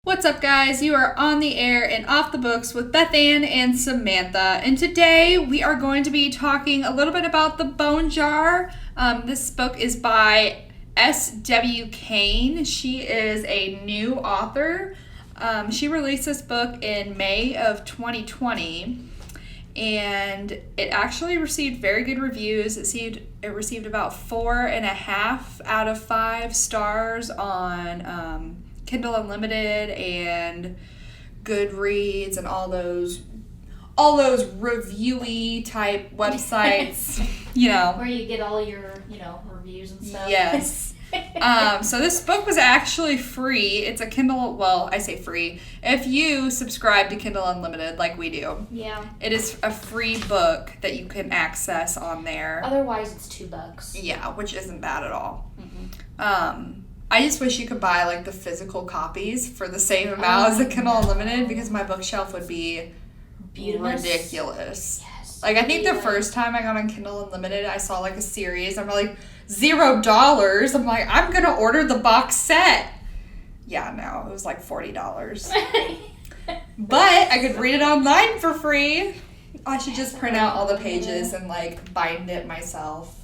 What's up, guys? You are on the air and off the books with Beth Ann and Samantha. And today we are going to be talking a little bit about The Bone Jar. This book is by S.W. Kane. She is a new author. She released this book in May of 2020. And it actually received very good reviews. It received about 4.5 out of 5 stars on Kindle Unlimited and Goodreads and all those reviewy type websites, where you get all your, reviews and stuff. Yes. So this book was actually free. It's a Kindle, well, I say free. If you subscribe to Kindle Unlimited like we do. Yeah. It is a free book that you can access on there. Otherwise, it's $2. Yeah, which isn't bad at all. Mm-hmm. I just wish you could buy, like, the physical copies for the same amount as the Kindle Unlimited because my bookshelf would be ridiculous. Yes. Like, I think the first time I got on Kindle Unlimited, I saw, like, a series. I'm like, $0. I'm like, I'm going to order the box set. Yeah, no, it was like $40. But I could read it online for free. I should just print out all the pages and, like, bind it myself.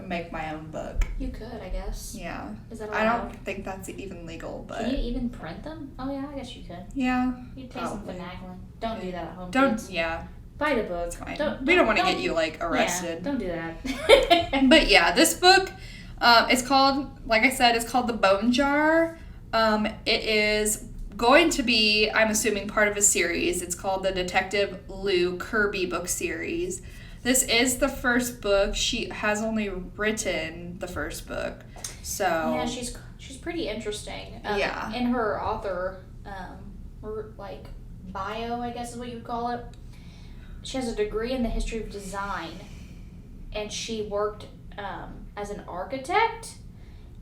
Make my own book. You could, I guess. Yeah. Is that allowed? I don't think that's even legal, but... Can you even print them? Oh, yeah, I guess you could. Yeah. You'd take some finagling. Don't do that at home. Don't, kids. yeah. Buy the book. It's fine. We don't want to get you, like, arrested. Yeah, don't do that. But, yeah, this book, it's called, like I said, it's called The Bone Jar. It is going to be, I'm assuming, part of a series. It's called the Detective Lou Kirby book series. This is the first book. She has only written the first book, so yeah, she's pretty interesting. Yeah. In her author, bio, I guess is what you would call it. She has a degree in the history of design, and she worked as an architect,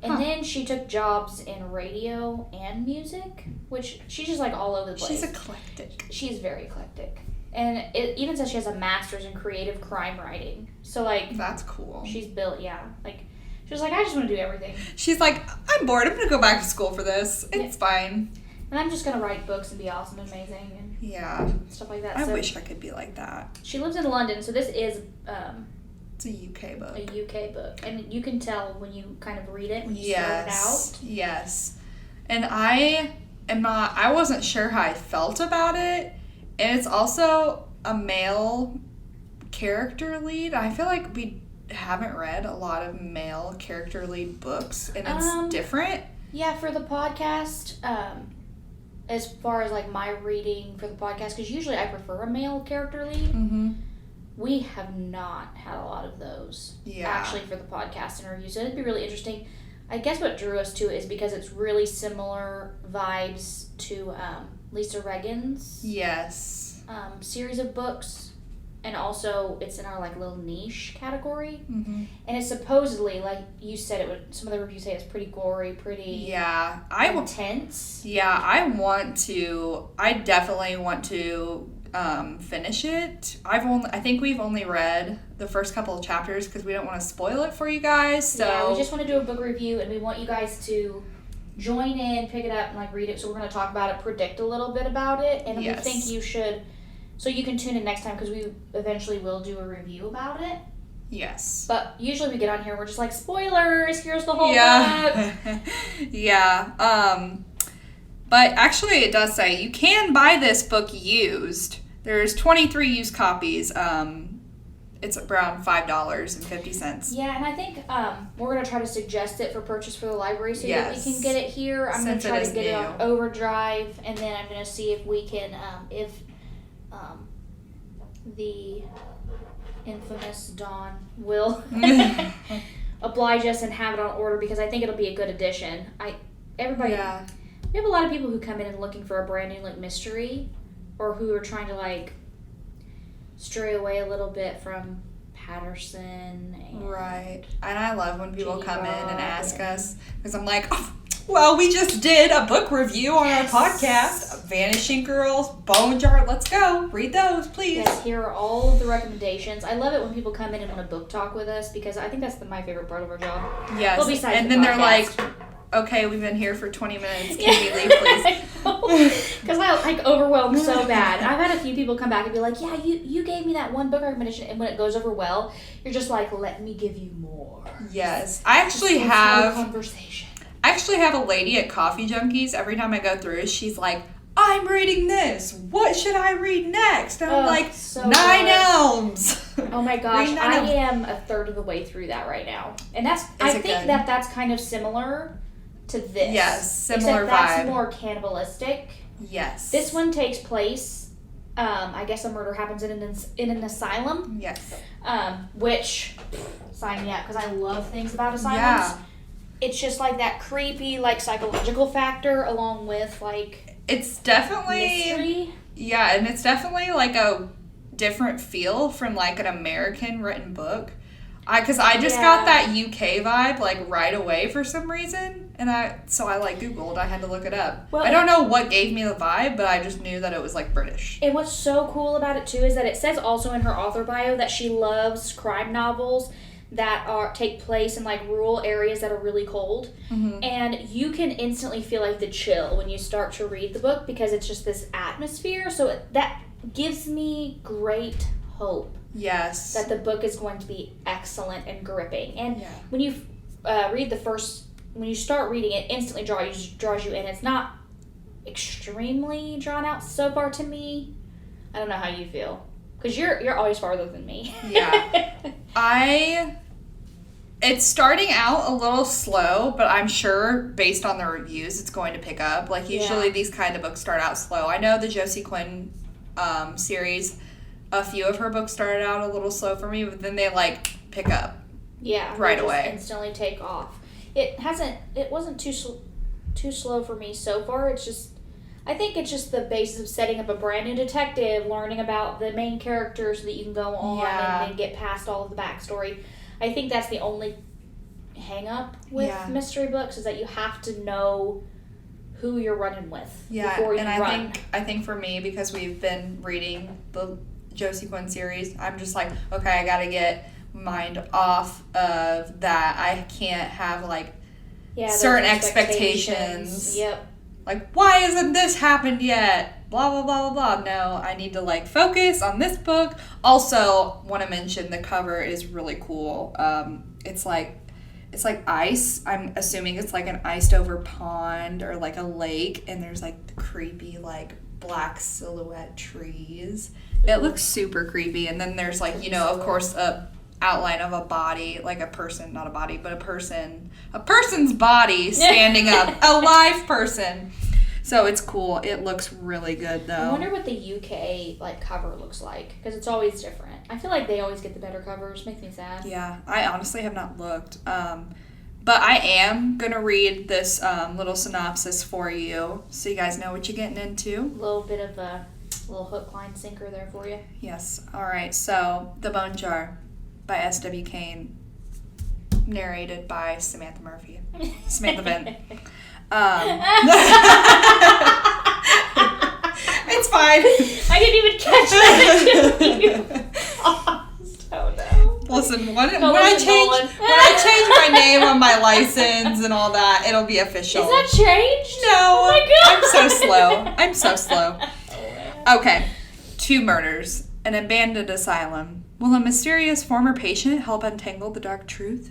and then she took jobs in radio and music, which she's just like all over the place. She's eclectic. She's very eclectic. And it even says she has a master's in creative crime writing. So, like... That's cool. She's built, yeah. Like, she was like, I just want to do everything. She's like, I'm bored. I'm going to go back to school for this. It's fine. And I'm just going to write books and be awesome and amazing and stuff like that. I wish I could be like that. She lives in London, so this is... it's a UK book. A UK book. And you can tell when you kind of read it, when you start it out. Yes. And I wasn't sure how I felt about it. And it's also a male character lead. I feel like we haven't read a lot of male character lead books, and it's different. Yeah, for the podcast, as far as like my reading for the podcast, because usually I prefer a male character lead. Mm-hmm. We have not had a lot of those actually for the podcast interviews. So it'd be really interesting. I guess what drew us to it is because it's really similar vibes to Lisa Reagan's series of books, and also it's in our like little niche category. Mm-hmm. And it's supposedly, like you said, it would. Some of the reviews say it's pretty gory, pretty intense. Yeah, I definitely want to finish it. I think we've only read the first couple of chapters because we don't want to spoil it for you guys. So yeah, we just want to do a book review, and we want you guys to join in, pick it up, and like read it. So we're going to talk about it, predict a little bit about it, and we think you should. So you can tune in next time because we eventually will do a review about it. Yes. But usually we get on here and we're just like, spoilers, here's the whole book. Yeah. But actually it does say you can buy this book used. There's 23 used copies. It's around $5.50. Yeah, and I think we're going to try to suggest it for purchase for the library so that we can get it here. I'm going to try to get it on Overdrive, and then I'm going to see if we can, the infamous Dawn will oblige us and have it on order, because I think it'll be a good addition. We have a lot of people who come in and looking for a brand new like mystery, or who are trying to like stray away a little bit from Patterson. Right. And I love when people come in and ask us, because I'm like, well, we just did a book review on our podcast, Vanishing Girls, Bone Jar. Let's go. Read those, please. Yes, here are all of the recommendations. I love it when people come in and want to book talk with us, because I think that's my favorite part of our job. Yes. Well, besides and then they're like, okay, we've been here for 20 minutes. Can we leave, please? Because I overwhelmed so bad. I've had a few people come back and be like, yeah, you gave me that one book recommendation, and when it goes over well, you're just like, let me give you more. Yes. I actually have a lady at Coffee Junkies. Every time I go through, she's like, I'm reading this. What should I read next? And I'm like, so 9 Elms. Oh my gosh, I am a third of the way through that right now. And I think that's kind of similar to this. Yes, similar except vibe. That's more cannibalistic. Yes. This one takes place, I guess a murder happens in an asylum. Yes. Which, sign me up, because I love things about asylums. Yeah. It's just like that creepy, like, psychological factor along with, like... It's definitely mystery. Yeah, and it's definitely like a different feel from like an American written book. Because I just got that UK vibe like right away for some reason, and so I like Googled. I had to look it up. Well, I don't know what gave me the vibe, but I just knew that it was like British. And what's so cool about it too is that it says also in her author bio that she loves crime novels that take place in like rural areas that are really cold. Mm-hmm. And you can instantly feel like the chill when you start to read the book because it's just this atmosphere. So that gives me great hope. Yes. That the book is going to be excellent and gripping. And when you when you start reading it, instantly draws you in. It's not extremely drawn out so far to me. I don't know how you feel. Because you're always farther than me. Yeah. It's starting out a little slow, but I'm sure based on the reviews, it's going to pick up. Like, usually these kind of books start out slow. I know the Josie Quinn series, a few of her books started out a little slow for me, but then they, like, pick up right away. Instantly take off. It wasn't too slow for me so far. I think it's just the basis of setting up a brand new detective, learning about the main character so that you can go on and then get past all of the backstory. I think that's the only hang-up with mystery books is that you have to know who you're running with before you run. I think for me, because we've been reading the Josie Quinn series, I'm just like, okay, I gotta get mind off of that. I can't have like certain expectations. Yep. Like, why hasn't this happened yet? Blah, blah, blah, blah, blah. No, I need to, like, focus on this book. Also, want to mention the cover is really cool. It's like ice. I'm assuming it's like an iced over pond or like a lake. And there's like the creepy, like, black silhouette trees. It looks super creepy. And then there's like, of course, a outline of a body, like a person, not a body, but a person's body standing up, a live person. So it's cool. It looks really good, though. I wonder what the UK like cover looks like, because it's always different. I feel like they always get the better covers. Makes me sad. Yeah, I honestly have not looked. But I am going to read this little synopsis for you so you guys know what you're getting into. A little bit of a little hook, line, sinker there for you. Yes. All right. So, The Bone Jar by S.W. Kane, narrated by Samantha Murphy. Samantha Bent. It's fine. I didn't even catch that until you paused. Oh no. Listen, when I change my name on my license and all that, it'll be official. Is that changed? No. Oh my god. I'm so slow. Okay. 2 murders. An abandoned asylum. Will a mysterious former patient help untangle the dark truth?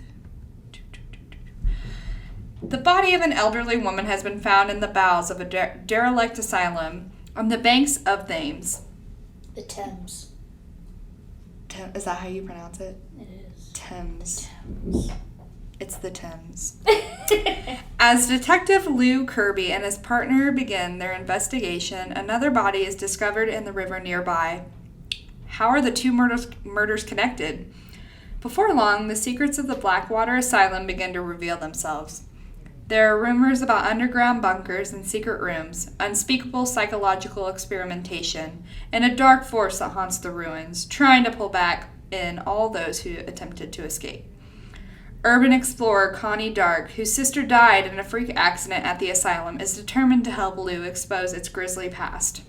The body of an elderly woman has been found in the bowels of a derelict asylum on the banks of Thames. The Thames. Is that how you pronounce it? It is. Thames. The Thames. It's the Thames. As Detective Lou Kirby and his partner begin their investigation, another body is discovered in the river nearby. How are the 2 murders connected? Before long, the secrets of the Blackwater Asylum begin to reveal themselves. There are rumors about underground bunkers and secret rooms, unspeakable psychological experimentation, and a dark force that haunts the ruins, trying to pull back in all those who attempted to escape. Urban explorer Connie Dark, whose sister died in a freak accident at the asylum, is determined to help Lou expose its grisly past.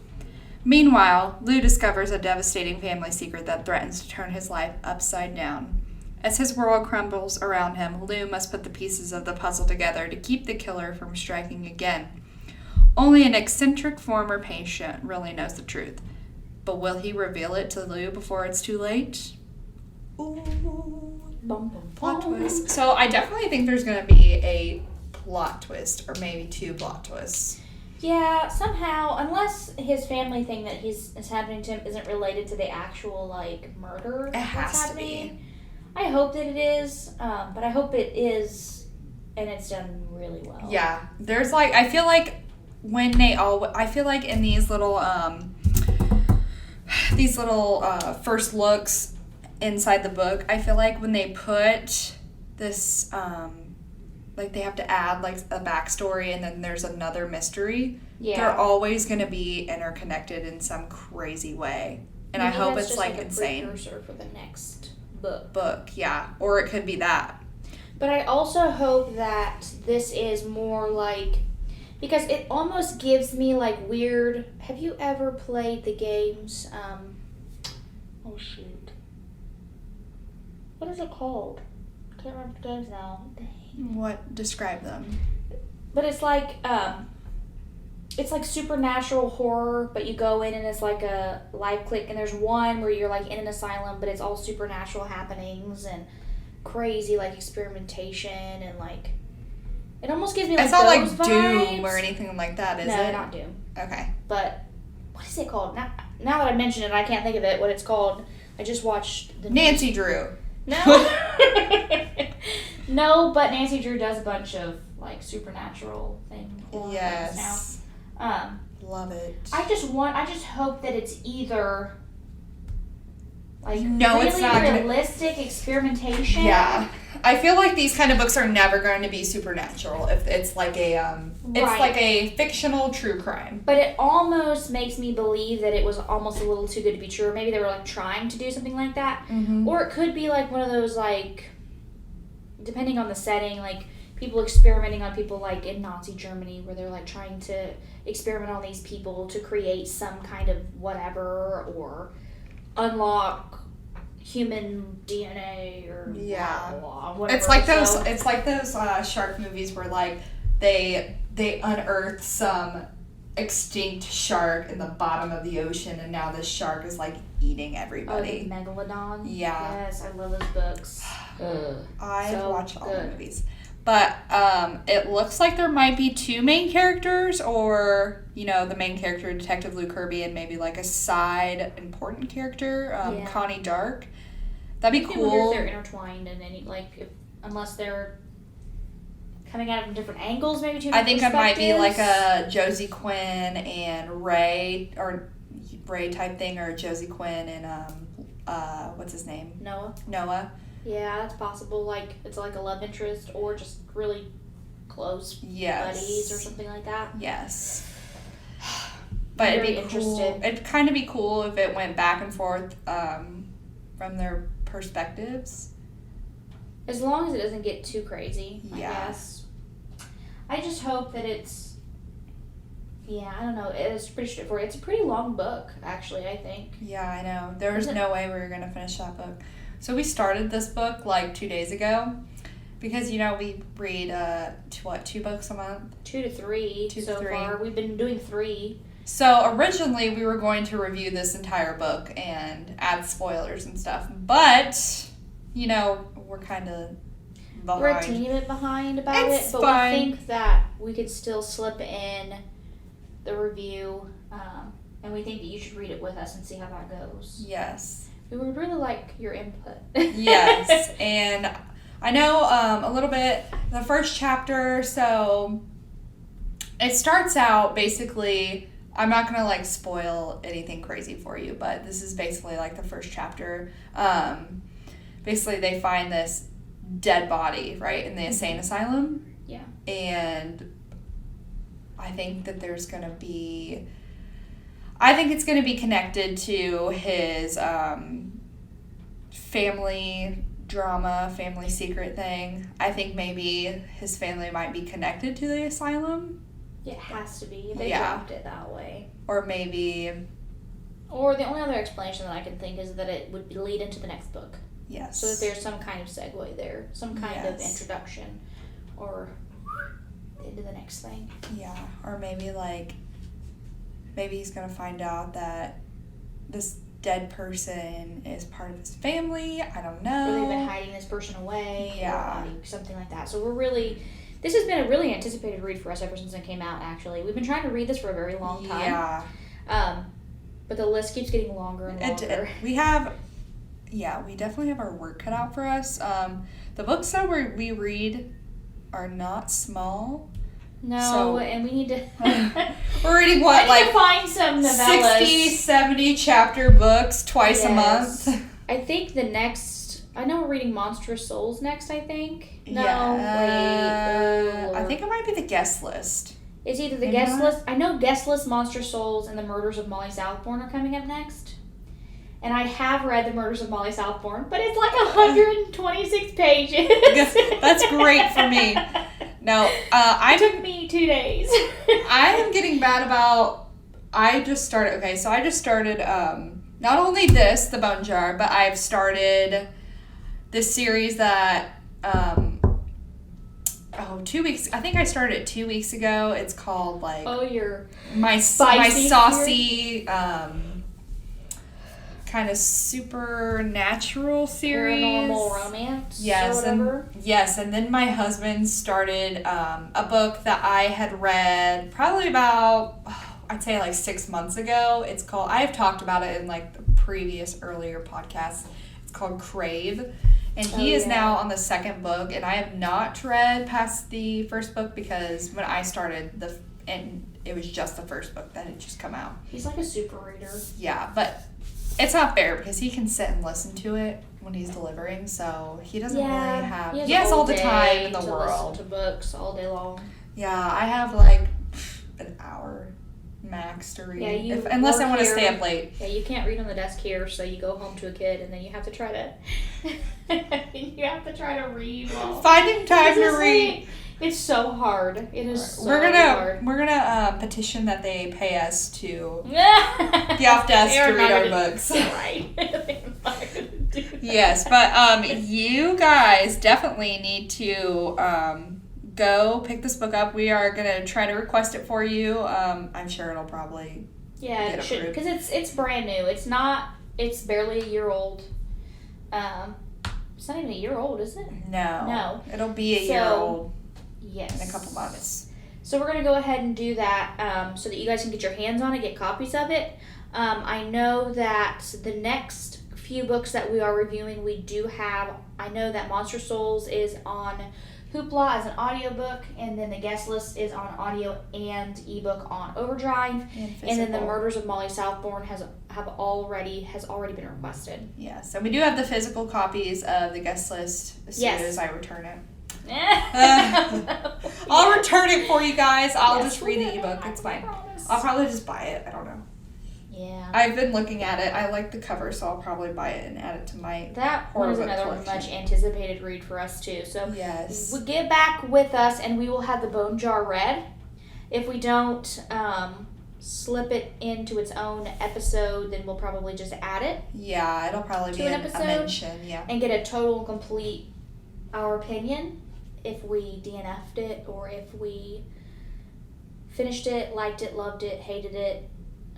Meanwhile, Lou discovers a devastating family secret that threatens to turn his life upside down. As his world crumbles around him, Lou must put the pieces of the puzzle together to keep the killer from striking again. Only an eccentric former patient really knows the truth. But will he reveal it to Lou before it's too late? Ooh. Bum, bum, Plot bum. twist. So I definitely think there's going to be a plot twist, or maybe 2 plot twists. Yeah, somehow, unless his family thing that is happening to him isn't related to the actual, murder It that's has to happening. be. I hope that it is, but I hope it is, and it's done really well. Yeah. There's, I feel like when I feel like in these little first looks inside the book, I feel like when they put this, they have to add, a backstory and then there's another mystery, they're always going to be interconnected in some crazy way. And maybe I hope it's, just insane. A precursor for the next book. Yeah. Or it could be that. But I also hope that this is more because it almost gives me weird. Have you ever played the games? Oh shoot, what is it called? I can't remember the games now. Dang. What? Describe them. But it's it's supernatural horror, but you go in and it's a live click, and there's one where you're in an asylum, but it's all supernatural happenings and crazy experimentation and it almost gives me it's not those Doom vibes. or anything like that, is it? No, not Doom. Okay. But what is it called? Now that I mention it, I can't think of it. What it's called? I just watched the Nancy Drew. No. No, but Nancy Drew does a bunch of supernatural things. Yes. Now. Love it. I just hope that it's either no, really it's not realistic experimentation. Yeah. I feel like these kind of books are never going to be supernatural if it's it's like a fictional true crime. But it almost makes me believe that it was almost a little too good to be true, or maybe they were trying to do something like that. Mm-hmm. Or it could be one of those depending on the setting, people experimenting on people in Nazi Germany, where they're trying to experiment on these people to create some kind of whatever, or unlock human DNA or blah, blah, whatever. It's like those shark movies where they unearth some extinct shark in the bottom of the ocean, and now this shark is eating everybody. Oh, the Megalodon. Yeah. Yes, I love those books. I've watched all the movies. But it looks like there might be 2 main characters, or, the main character, Detective Lou Kirby, and maybe a side important character, Connie Dark. That'd be cool. I wonder if they're intertwined in any, unless they're coming at it from different angles, maybe 2 different I think it might be perspectives. a Josie Quinn and Ray, or Ray type thing, or Josie Quinn and, what's his name? Noah. Yeah, that's possible. It's a love interest, or just really close buddies or something like that. Yes. But it'd be cool. It'd kind of be cool if it went back and forth from their perspectives. As long as it doesn't get too crazy, I Yeah. guess. I just hope that it's... Yeah, I don't know. It's pretty straightforward. It's a pretty long book, actually, I think. Yeah, I know. There was no way we were going to finish that book. So we started this book 2 days ago because, we read, 2 books a month? 2 to 3 so far. We've been doing 3. So originally we were going to review this entire book and add spoilers and stuff. But, we're kind of behind. We're a teeny bit behind about it's it, but fine. we think that we could still slip in the review, and we think that you should read it with us and see how that goes. Yes. We would really like your input. Yes, and I know a little bit, the first chapter, so it starts out basically, I'm not going to spoil anything crazy for you, but this is basically the first chapter. Basically they find this dead body, right, in the insane asylum. Yeah. And I think that there's going to be... I think it's going to be connected to his family drama, family secret thing. I think maybe his family might be connected to the asylum. It has to be. They dropped it that way. Or maybe... Or the only other explanation that I can think is that it would lead into the next book. Yes. So that there's some kind of segue there, some kind of introduction, or into the next thing. Yeah, or maybe he's gonna find out that this dead person is part of his family. I don't know. Or they've been hiding this person away. Yeah. Or something like that. So this has been a really anticipated read for us ever since it came out, actually. We've been trying to read this for a very long time. Yeah. But the list keeps getting longer and longer. We definitely have our work cut out for us. The books that we read are not small. No, and we need to... we're reading to find some novellas. 60, 70 chapter books twice a month. I think the next... I know we're reading Monstrous Souls next, I think. No, wait. I think it might be the guest list. It's either the guest list... I know guest list, Monstrous Souls, and the Murders of Molly Southbourne are coming up next. And I have read the Murders of Molly Southbourne, but it's like 126 pages. That's great for me. No, it took me 2 days. I am getting bad about... I just started... not only this, The Bone Jar, but I've started this series that... 2 weeks... I think I started it 2 weeks ago. It's called, your... My saucy... kind of supernatural series. Paranormal romance? Yes. Or whatever? And then my husband started a book that I had read probably about, I'd say 6 months ago. It's called, I have talked about it in the previous earlier podcasts. It's called Crave. And he is now on the second book, and I have not read past the first book because when I started, and it was just the first book that had just come out. He's like a super reader. Yeah, but it's not fair because he can sit and listen to it when he's delivering, so he doesn't really have... He has all the time in the world. Listen to books all day long. Yeah, I have an hour max to read. Yeah, unless I want to stay up late. Yeah, you can't read on the desk here, so you go home to a kid, and then you have to try to... read while... Finding time to read. It's so hard. It is so hard. We're gonna petition that they pay us to be off desk to read our books. Right. Yes, but you guys definitely need to go pick this book up. We are gonna try to request it for you. I'm sure it'll probably it should, because it's brand new. It's barely a year old. It's not even a year old, is it? No. It'll be a year old. Yes. In a couple months. So we're going to go ahead and do that so that you guys can get your hands on it, get copies of it. I know that the next few books that we are reviewing, we do have... I know that Monster Souls is on Hoopla as an audiobook, and then the guest list is on audio and ebook on Overdrive. And then the Murders of Molly Southbourne has already been requested. Yes, and we do have the physical copies of the guest list as soon as I return it. I'll return it for you guys. I'll just read the ebook. It's fine. I'll probably just buy it. I don't know. Yeah. I've been looking at it. I like the cover, so I'll probably buy it and add it to my That one is another collection. much anticipated read for us too. So yes, get back with us, and we will have the Bone Jar read. If we don't slip it into its own episode, then we'll probably just add it. Yeah, it'll probably be an episode, a mention. Yeah, and get a total complete our opinion. If we DNF'd it, or if we finished it, liked it, loved it, hated it,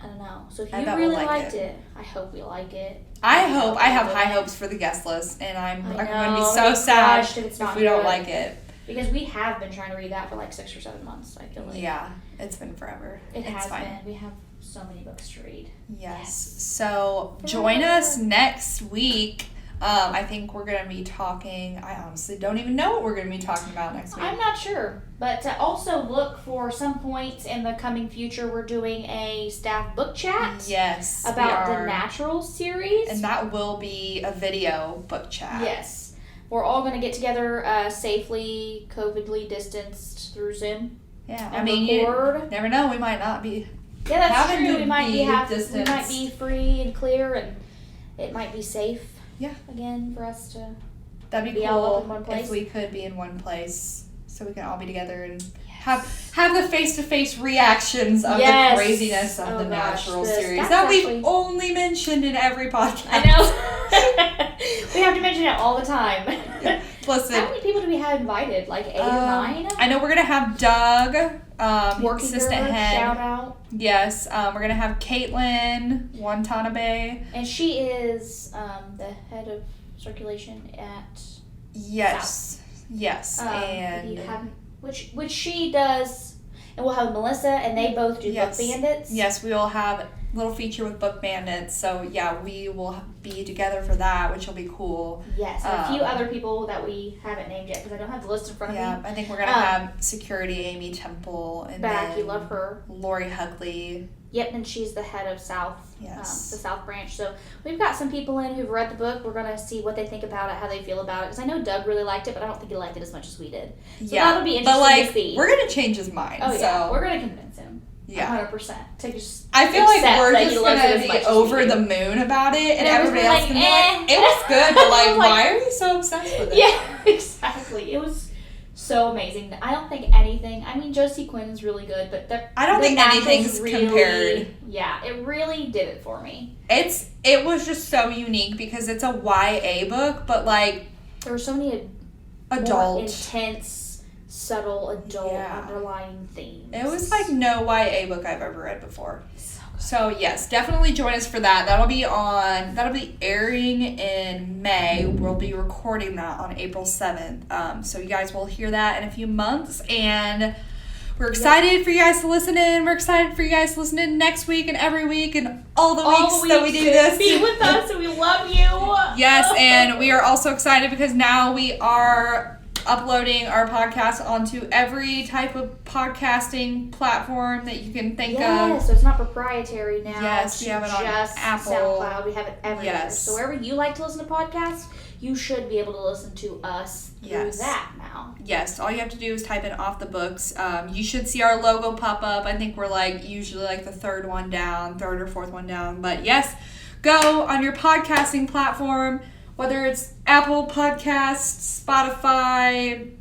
I don't know. So if you really liked it, I hope we like it. I have high hopes for the guest list, and I'm going to be so sad if we don't like it. Because we have been trying to read that for 6 or 7 months, I feel like. Yeah, it's been forever. It's been. We have so many books to read. Yes. So join us next week. I think we're going to be talking... I honestly don't even know what we're going to be talking about next week. I'm not sure. But also look for some points in the coming future. We're doing a staff book chat. Yes. About the Natural series. And that will be a video book chat. Yes. We're all going to get together safely, COVID-ly distanced through Zoom. Yeah. And record. You never know. We might not be... Yeah, that's true. We might be free and clear, and it might be safe. Yeah. Again, for us to That'd be cool all up in one place. If we could be in one place, so we can all be together and have the face-to-face reactions of the craziness of the Natural series that we've only mentioned in every podcast. I know. We have to mention it all the time. Listen. How many people do we have invited? Like 8 or 9? I know we're going to have Doug, Working assistant girl, head. shout out. Yes. We're going to have Caitlin Watanabe. And she is the head of circulation at Yes. South. Yes. And you haven't, which she does, and we'll have Melissa, and they both do Book Bandits. Yes, we will have a little feature with Book Bandits. So yeah, we will be together for that, which will be cool. Yes, and a few other people that we haven't named yet because I don't have the list in front of me. Yeah, I think we're gonna have security Amy Temple and back. then You love her. Lori Huckley. Yep, and she's the head of South, Yes. the South branch. So we've got some people in who've read the book. We're going to see what they think about it, how they feel about it. Because I know Doug really liked it, but I don't think he liked it as much as we did. So that'll be interesting to see. We're going to change his mind. Oh, yeah. So. We're going to convince him. Yeah. 100%. To just I feel like we're that just going to be over the moon about it, and everybody else can be like, it was good, but like, why are you so obsessed with it? Yeah, exactly. It was so amazing. I don't think anything. I mean, Josie Quinn is really good, but I don't think anything's really, compared. Yeah, it really did it for me. It was just so unique because it's a YA book, but like there were so many adult, intense, subtle adult underlying themes. It was like no YA book I've ever read before. So yes, definitely join us for that. That'll be airing in May. We'll be recording that on April 7th. So you guys will hear that in a few months, and we're excited for you guys to listen in. We're excited for you guys to listen in next week and every week and all the weeks that we do this. Be with us, and we love you. Yes, and we are also excited because now we are uploading our podcast onto every type of podcasting platform that you can think of. Yeah, so it's not proprietary now. Yes, we have it on just Apple. SoundCloud. We have it everywhere. Yes. So wherever you like to listen to podcasts, you should be able to listen to us through that now. Yes, all you have to do is type in Off the Books. You should see our logo pop up. I think we're like usually like the third or fourth one down. But yes, go on your podcasting platform. Whether it's Apple Podcasts, Spotify,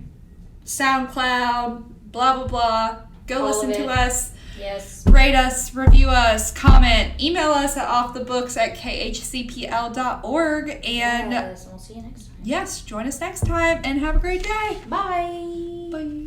SoundCloud, blah, blah, blah. Go listen to us. Yes. Rate us, review us, comment, email us at offthebooks@khcpl.org. And yes, and we'll see you next time. Yes, join us next time and have a great day. Bye. Bye.